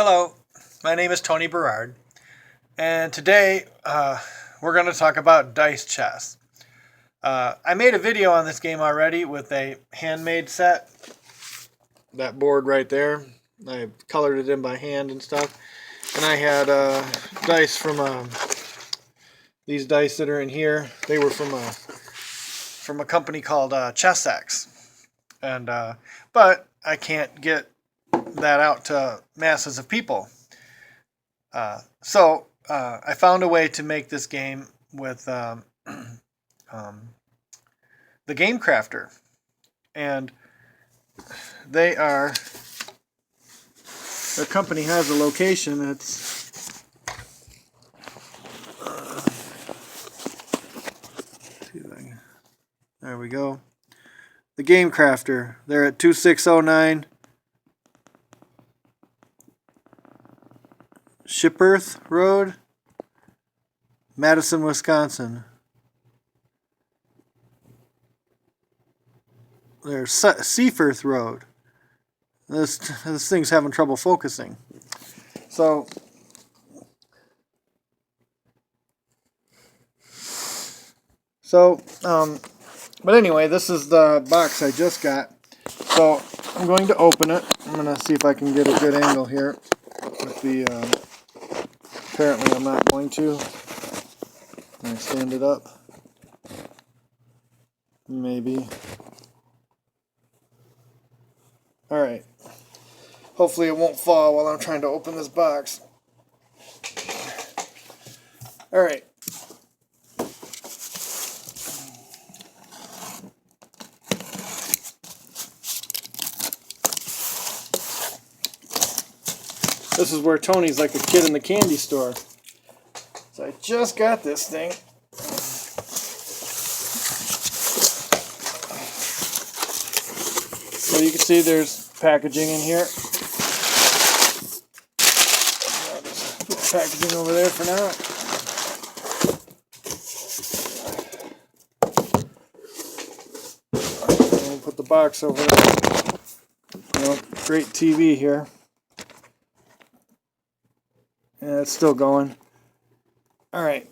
Hello, my name is Tony Berard, and today we're going to talk about dice chess. I made a video on this game already with a handmade set. That board right there, I colored it in by hand and stuff. And I had dice from these dice that are in here. They were from a company called ChessX, and but I can't get that out to masses of people. So I found a way to make this game with the Game Crafter, and they are their company has a location. It's there we go. The Game Crafter. They're at 2609 Shipworth Road, Madison, Wisconsin. There's Seaforth Road. This thing's having trouble focusing. But anyway, this is the box I just got. So I'm going to open it. I'm going to see if I can get a good angle here. With the apparently I'm not going to. Can I stand it up? Maybe. Alright. Hopefully it won't fall while I'm trying to open this box. Alright. This is where Tony's like a kid in the candy store. So I just got this thing. So you can see there's packaging in here. I'll just put the packaging over there for now. And we'll put the box over there. Great TV here. Yeah, it's still going. Alright.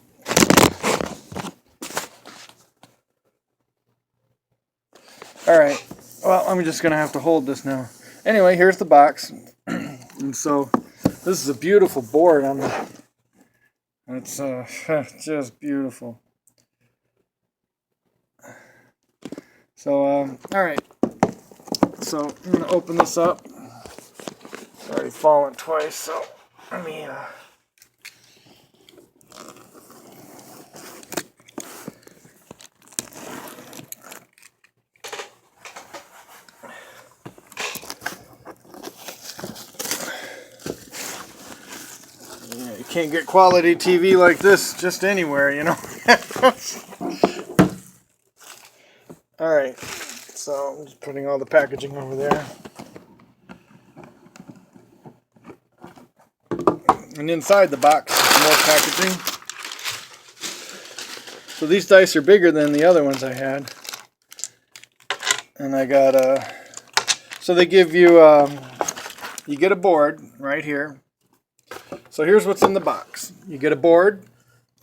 Alright. Well, I'm just going to have to hold this now. Anyway, here's the box. And so, this is a beautiful board. It's just beautiful. So, alright. So, I'm going to open this up. It's already fallen twice, so let me... You can't get quality TV like this just anywhere, you know. Alright, so I'm just putting all the packaging over there. And inside the box is more packaging. So these dice are bigger than the other ones I had. And I got so they give you, you get a board right here. So here's what's in the box. You get a board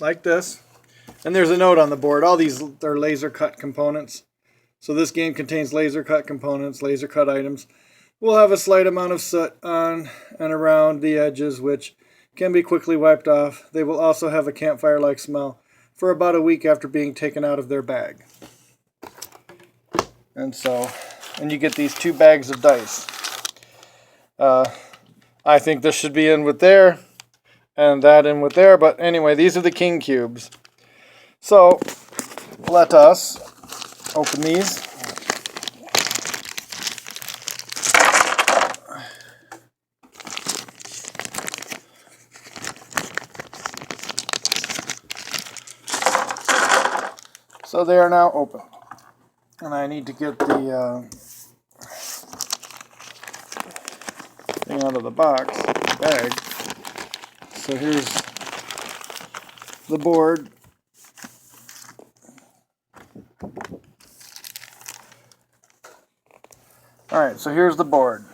like this, and there's a note on the board. All these are laser cut components. So this game contains laser cut components, laser cut items. Will have a slight amount of soot on and around the edges, which can be quickly wiped off. They will also have a campfire-like smell for about a week after being taken out of their bag. And you get these 2 bags of dice. I think this should be in with there, and that in with there, but anyway, these are the king cubes. So, let us open these. So they are now open. And I need to get the thing out of the box, the bag. So here's the board. Alright, so here's the board.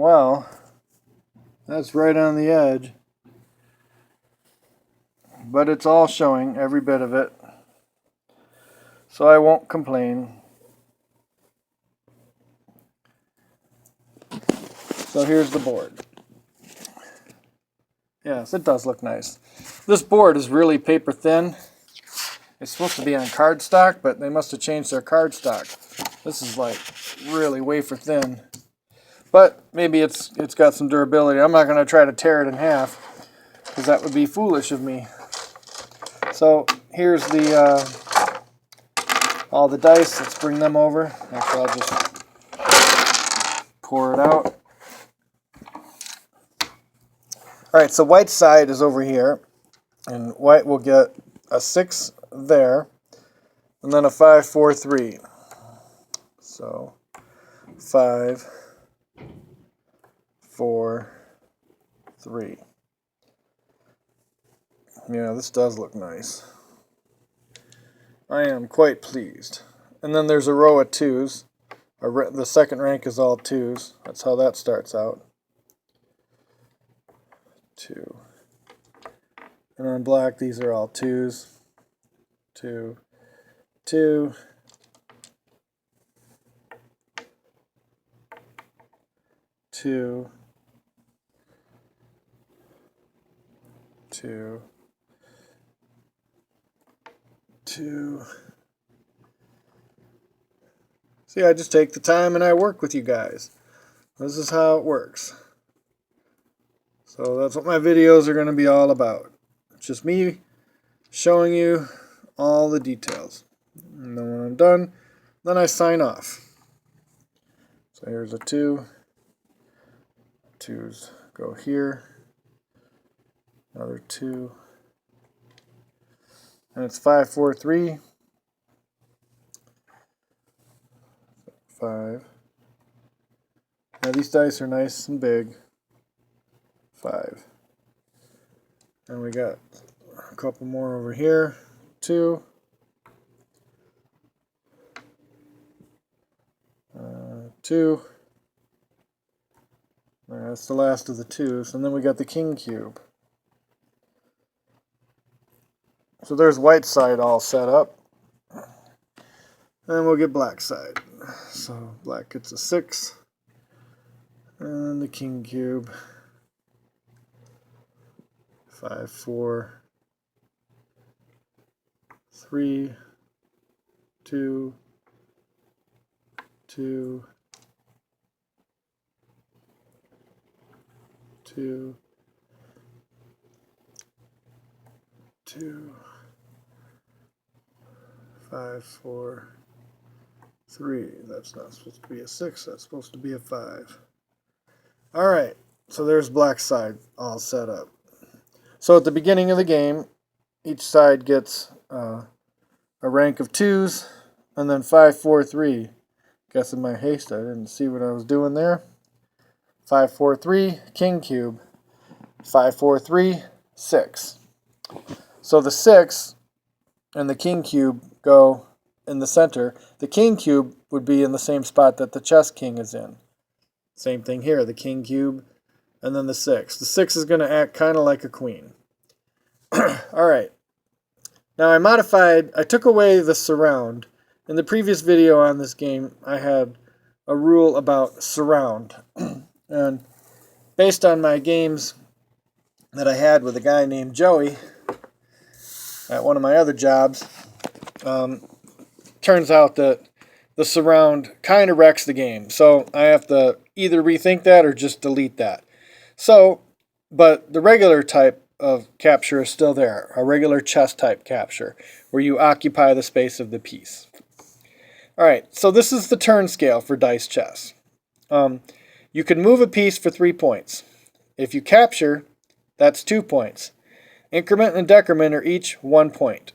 Well, that's right on the edge. But it's all showing, every bit of it. So I won't complain. So here's the board. Yes, it does look nice. This board is really paper thin. It's supposed to be on cardstock, but they must have changed their cardstock. This is like really wafer thin. But maybe it's got some durability. I'm not going to try to tear it in half, because that would be foolish of me. So here's the all the dice. Let's bring them over. Actually, I'll just pour it out. Alright, so white side is over here, and white will get a 6 there, and then a 5, 4, 3. So 5, 4, 3. Yeah, this does look nice. I am quite pleased. And then there's a row of 2s. The second rank is all 2s. That's how that starts out. 2. And on black, these are all 2s. 2, 2, 2, 2, 2. See, I just take the time and I work with you guys. This is how it works. So that's what my videos are going to be all about. It's just me showing you all the details. And then when I'm done, then I sign off. So here's a 2. 2s go here. Another 2. And it's 5, 4, 3. 5. Now these dice are nice and big. 5. And we got a couple more over here. 2. 2. That's the last of the 2s. And then we got the king cube. So there's white side all set up. And we'll get black side. So black gets a 6. And the king cube. 5, 4, 3, 2, 2, 2, 2, 5, 4, 3. That's not supposed to be a 6. That's supposed to be a 5. All right. So there's black side all set up. So at the beginning of the game, each side gets a rank of 2s, and then 5, 4, 3. Guess in my haste I didn't see what I was doing there. 5, 4, 3, king cube. 5, 4, 3, 6. So the 6 and the king cube go in the center. The king cube would be in the same spot that the chess king is in. Same thing here, the king cube and then the 6. The 6 is going to act kind of like a queen. Alright. Now I took away the surround. In the previous video on this game, I had a rule about surround. And based on my games that I had with a guy named Joey at one of my other jobs, turns out that the surround kind of wrecks the game. So I have to either rethink that or just delete that. So, but the regular type of capture is still there, a regular chess type capture, where you occupy the space of the piece. Alright, so this is the turn scale for dice chess. You can move a piece for 3 points. If you capture, that's 2 points. Increment and decrement are each 1 point.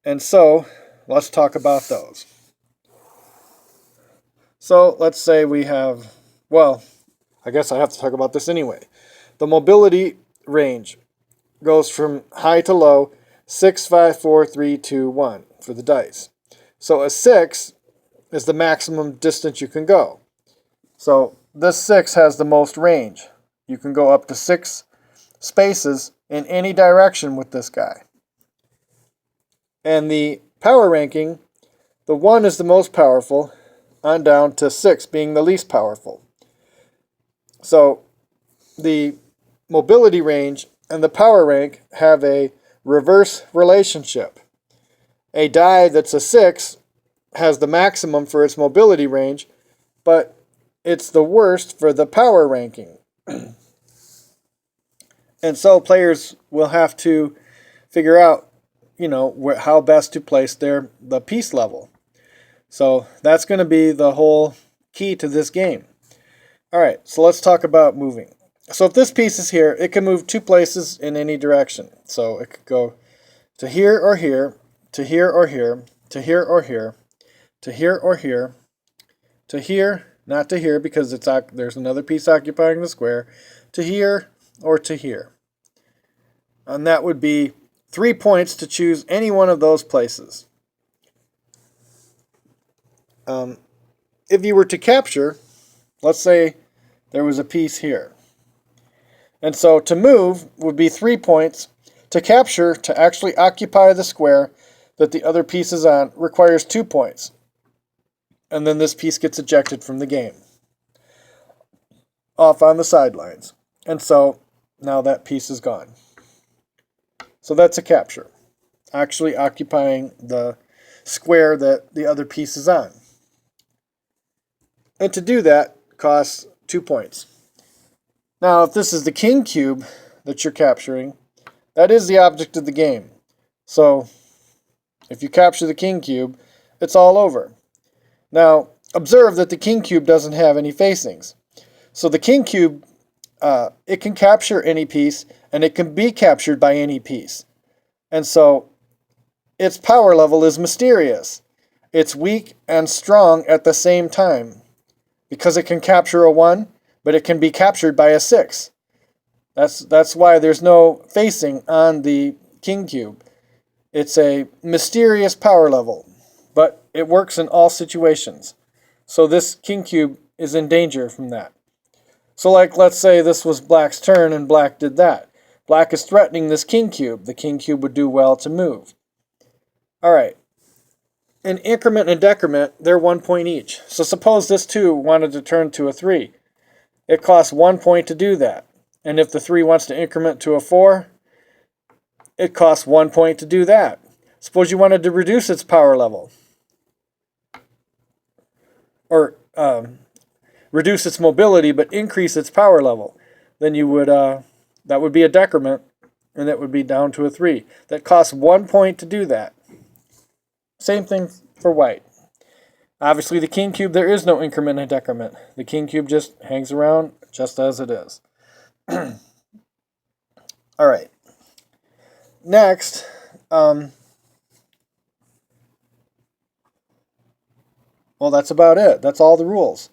And so, let's talk about those. So, let's say we have, well, I guess I have to talk about this anyway. The mobility range goes from high to low, 6, 5, 4, 3, 2, 1 for the dice. So a 6 is the maximum distance you can go. So this 6 has the most range. You can go up to 6 spaces in any direction with this guy. And the power ranking, the 1 is the most powerful, on down to 6 being the least powerful. So the mobility range and the power rank have a reverse relationship. A die that's a 6 has the maximum for its mobility range, but it's the worst for the power ranking. And so players will have to figure out, how best to place the piece level. So that's going to be the whole key to this game. All right, so let's talk about moving. So if this piece is here, it can move 2 places in any direction. So it could go to here or here, to here or here, to here or here, to here or here, to here, not to here because there's another piece occupying the square, to here or to here. And that would be 3 points to choose any one of those places. If you were to capture, let's say there was a piece here. And so to move would be 3 points. To capture, to actually occupy the square that the other piece is on, requires 2 points. And then this piece gets ejected from the game, off on the sidelines. And so now that piece is gone. So that's a capture, actually occupying the square that the other piece is on. And to do that costs 2 points. Now, if this is the king cube that you're capturing, that is the object of the game. So if you capture the king cube, it's all over. Now, observe that the king cube doesn't have any facings. So the king cube, it can capture any piece, and it can be captured by any piece. And so its power level is mysterious. It's weak and strong at the same time, because it can capture a 1, but it can be captured by a 6. That's why there's no facing on the king cube. It's a mysterious power level, but it works in all situations. So this king cube is in danger from that. So let's say this was black's turn and black did that. Black is threatening this king cube. The king cube would do well to move. All right. In increment and decrement, they're 1 point each. So suppose this 2 wanted to turn to a 3. It costs 1 point to do that. And if the 3 wants to increment to a 4, it costs 1 point to do that. Suppose you wanted to reduce its power level, or reduce its mobility but increase its power level. Then you would that would be a decrement, and that would be down to a 3. That costs 1 point to do that. Same thing for white. Obviously, the king cube, there is no increment and decrement. The king cube just hangs around just as it is. All right. Next, well, that's about it. That's all the rules.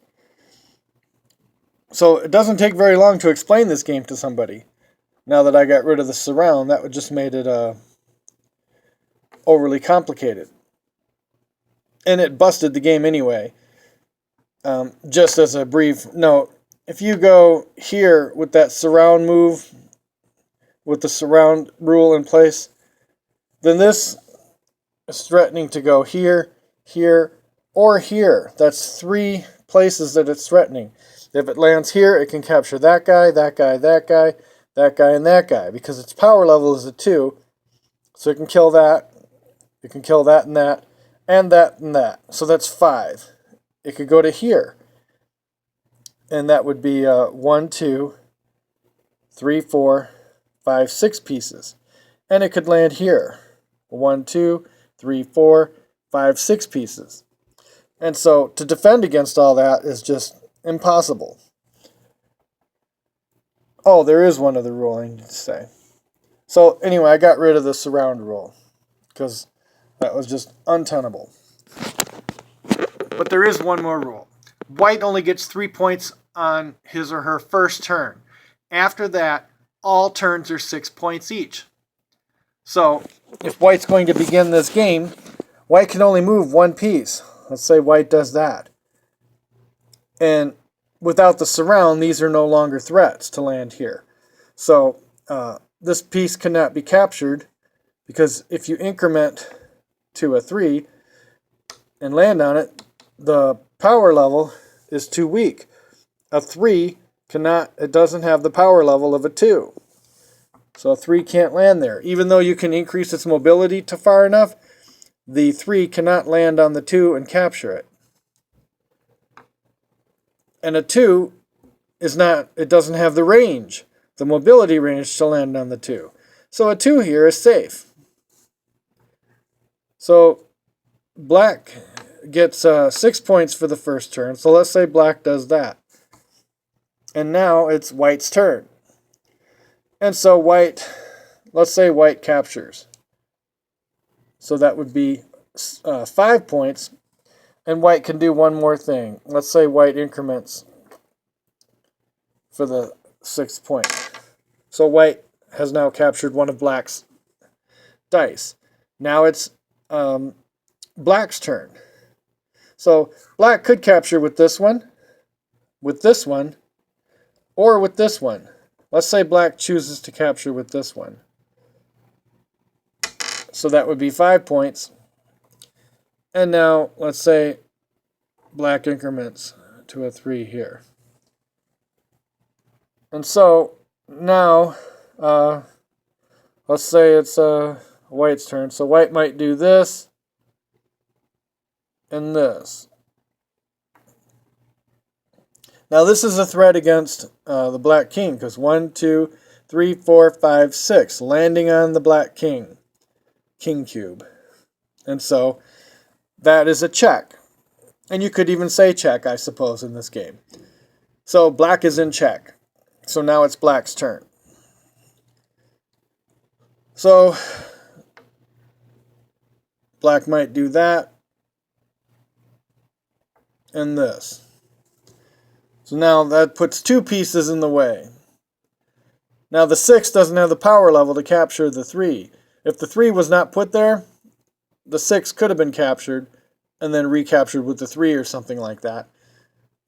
So it doesn't take very long to explain this game to somebody. Now that I got rid of the surround, that would just made it overly complicated. And it busted the game anyway. Just as a brief note, if you go here with that surround move, with the surround rule in place, then this is threatening to go here, here, or here. That's 3 places that it's threatening. If it lands here, it can capture that guy, that guy, that guy, that guy, and that guy, because its power level is a 2. So it can kill that, it can kill that and that, and that and that. So that's 5. It could go to here, and that would be 1, 2, 3, 4, 5, 6 pieces. And it could land here, 1, 2, 3, 4, 5, 6 pieces. And so to defend against all that is just impossible. Oh, there is one other rule I need to say. So anyway, I got rid of the surround rule because that was just untenable. But there is one more rule. White only gets 3 points on his or her first turn. After that, all turns are 6 points each. So if white's going to begin this game, white can only move 1 piece. Let's say white does that. And without the surround, these are no longer threats to land here. So this piece cannot be captured, because if you increment to a 3 and land on it, the power level is too weak. A 3 cannot, it doesn't have the power level of a 2. So a 3 can't land there. Even though you can increase its mobility to far enough, the 3 cannot land on the 2 and capture it. And a 2 is not, it doesn't have the range, the mobility range to land on the 2. So a 2 here is safe. So black gets 6 points for the first turn. So let's say black does that. And now it's white's turn. And so white, let's say white captures. So that would be 5 points. And white can do one more thing. Let's say white increments for the 6th point. So white has now captured one of black's dice. Now it's black's turn. So black could capture with this one, or with this one. Let's say black chooses to capture with this one. So that would be 5 points. And now let's say black increments to a 3 here. And so now let's say it's white's turn. So white might do this and this. Now this is a threat against the black king, because 1, 2, 3, 4, 5, 6, landing on the black king cube. And so that is a check. And you could even say check, I suppose, in this game. So black is in check. So now it's black's turn. So black might do that and this. So now that puts 2 pieces in the way. Now the 6 doesn't have the power level to capture the 3. If the 3 was not put there, the 6 could have been captured and then recaptured with the 3 or something like that.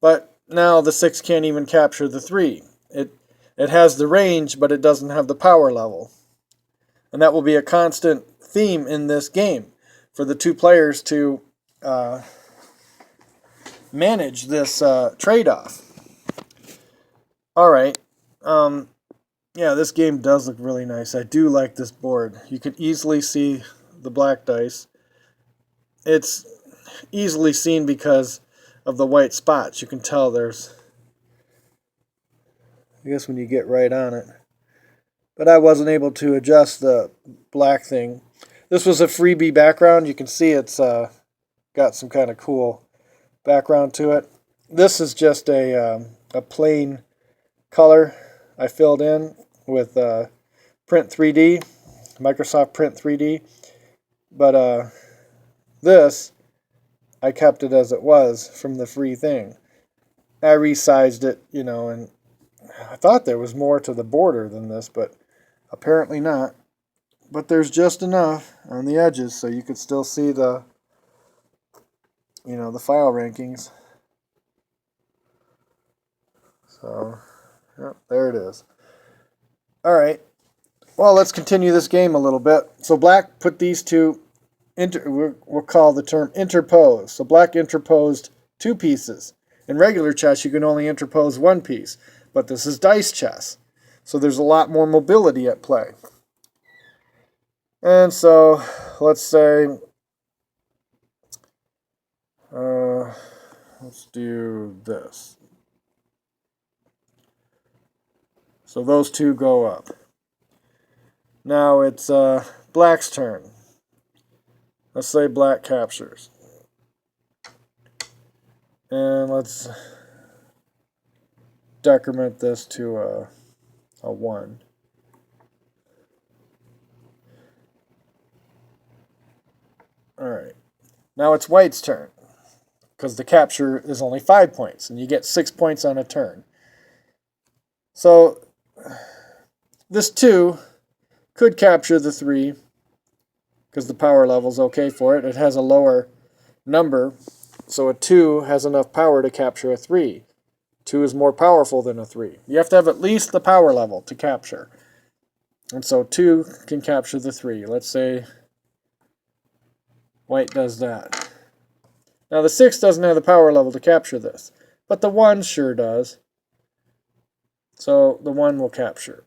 But now the 6 can't even capture the 3. It has the range, but it doesn't have the power level. And that will be a constant theme in this game for the 2 players to manage this trade-off. Alright, yeah, this game does look really nice. I do like this board. You can easily see the black dice. It's easily seen because of the white spots. You can tell there's, I guess when you get right on it. But I wasn't able to adjust the black thing. This was a freebie background. You can see it's got some kind of cool background to it. This is just a plain color I filled in with Print 3D, Microsoft Print 3D. But this, I kept it as it was from the free thing. I resized it, you know, and I thought there was more to the border than this, but apparently not. But there's just enough on the edges so you could still see the, you know, the file rankings. So, yep, there it is. Alright, well, let's continue this game a little bit. So black put these two, we'll call the term interpose. So black interposed 2 pieces. In regular chess, you can only interpose 1 piece. But this is dice chess. So there's a lot more mobility at play. And so, let's say, let's do this. So those 2 go up. Now it's black's turn. Let's say black captures. And let's decrement this to a 1. Alright. Now it's white's turn, because the capture is only 5 points, and you get 6 points on a turn. So this 2 could capture the 3, because the power level's okay for it. It has a lower number, so a 2 has enough power to capture a 3. 2 is more powerful than a 3. You have to have at least the power level to capture. And so 2 can capture the 3. Let's say white does that. Now the 6 doesn't have the power level to capture this, but the 1 sure does. So the 1 will capture.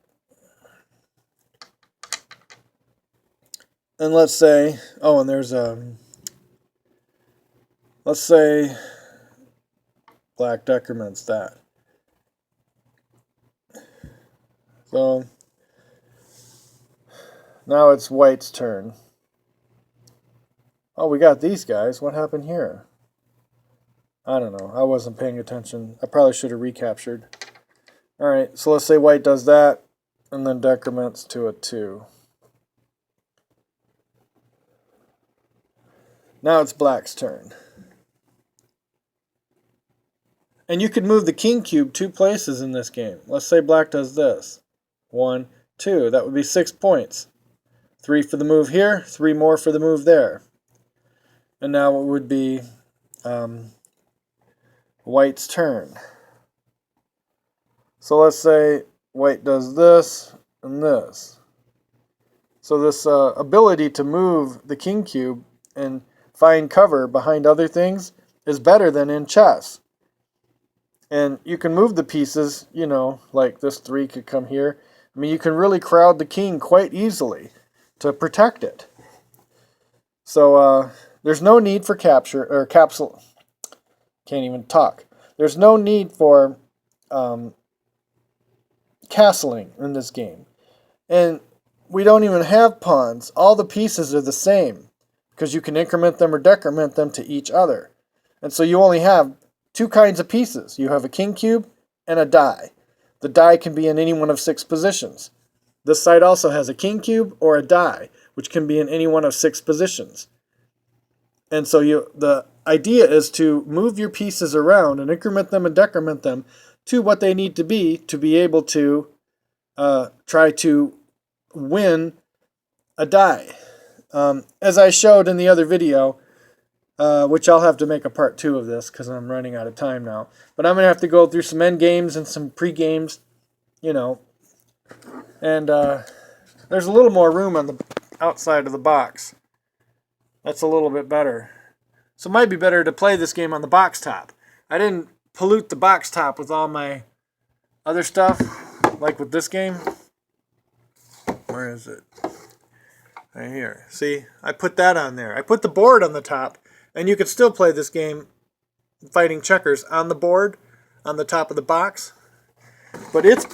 And let's say, oh, and there's let's say black decrements that. So now it's white's turn. Oh, we got these guys. What happened here? I don't know. I wasn't paying attention. I probably should have recaptured. Alright, so let's say white does that, and then decrements to a 2. Now it's black's turn. And you could move the king cube 2 places in this game. Let's say black does this. 1, 2. That would be 6 points. 3 for the move here, 3 more for the move there. And now it would be white's turn. So let's say white does this and this. So this ability to move the king cube and find cover behind other things is better than in chess. And you can move the pieces, you know, like this 3 could come here. I mean, you can really crowd the king quite easily to protect it. So there's no need for capture, or capsule, can't even talk. There's no need for castling in this game. And we don't even have pawns. All the pieces are the same, because you can increment them or decrement them to each other. And so you only have 2 kinds of pieces. You have a king cube and a die. The die can be in any one of 6 positions. This side also has a king cube or a die, which can be in any one of 6 positions. And so the idea is to move your pieces around and increment them and decrement them to what they need to be able to try to win a die. As I showed in the other video, which I'll have to make a part 2 of this because I'm running out of time now. But I'm going to have to go through some end games and some pre-games, you know. And there's a little more room on the outside of the box. That's a little bit better. So it might be better to play this game on the box top. I didn't pollute the box top with all my other stuff, like with this game. Where is it? Right here. See, I put that on there. I put the board on the top, and you could still play this game fighting checkers on the board, on the top of the box. But its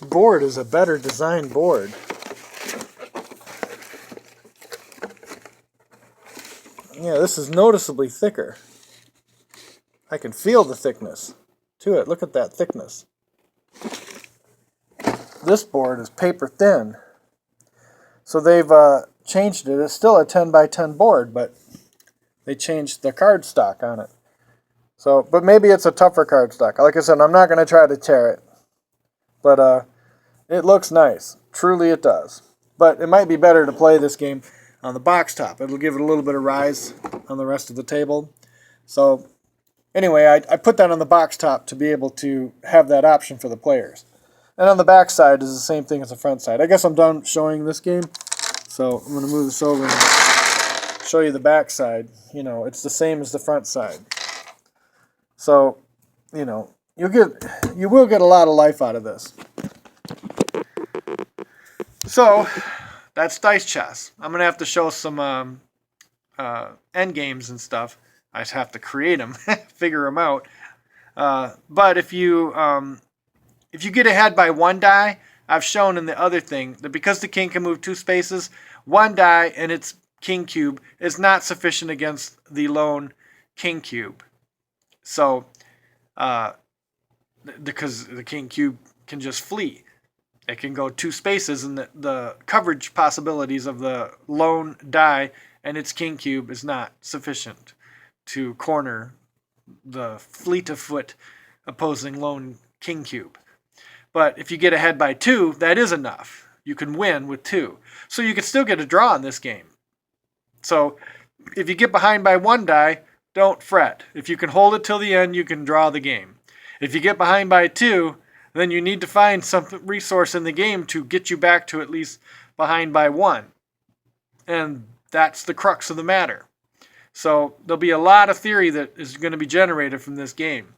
board is a better designed board. Yeah, this is noticeably thicker. I can feel the thickness to it. Look at that thickness. This board is paper thin. So they've changed it. It's still a 10 by 10 board, but they changed the card stock on it. So, but maybe it's a tougher card stock. Like I said, I'm not going to try to tear it. But it looks nice. Truly it does. But it might be better to play this game on the box top. It'll give it a little bit of rise on the rest of the table. So anyway, I put that on the box top to be able to have that option for the players. And on the back side is the same thing as the front side. I guess I'm done showing this game. So I'm going to move this over and show you the back side. You know, it's the same as the front side. So, you know, you will get a lot of life out of this. So that's dice chess. I'm gonna have to show some end games and stuff. I just have to create them, figure them out. But if you get ahead by 1 die, I've shown in the other thing that because the king can move 2 spaces, 1 die and its king cube is not sufficient against the lone king cube. So, because the king cube can just flee. It can go 2 spaces, and the coverage possibilities of the lone die and its king cube is not sufficient to corner the fleet of foot opposing lone king cube. But if you get ahead by 2, that is enough. You can win with 2. So you can still get a draw in this game. So if you get behind by 1 die, don't fret. If you can hold it till the end, you can draw the game. If you get behind by 2, then you need to find some resource in the game to get you back to at least behind by 1. And that's the crux of the matter. So there'll be a lot of theory that is going to be generated from this game.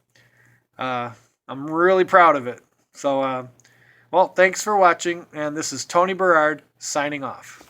I'm really proud of it. So, well, thanks for watching, and this is Tony Berard signing off.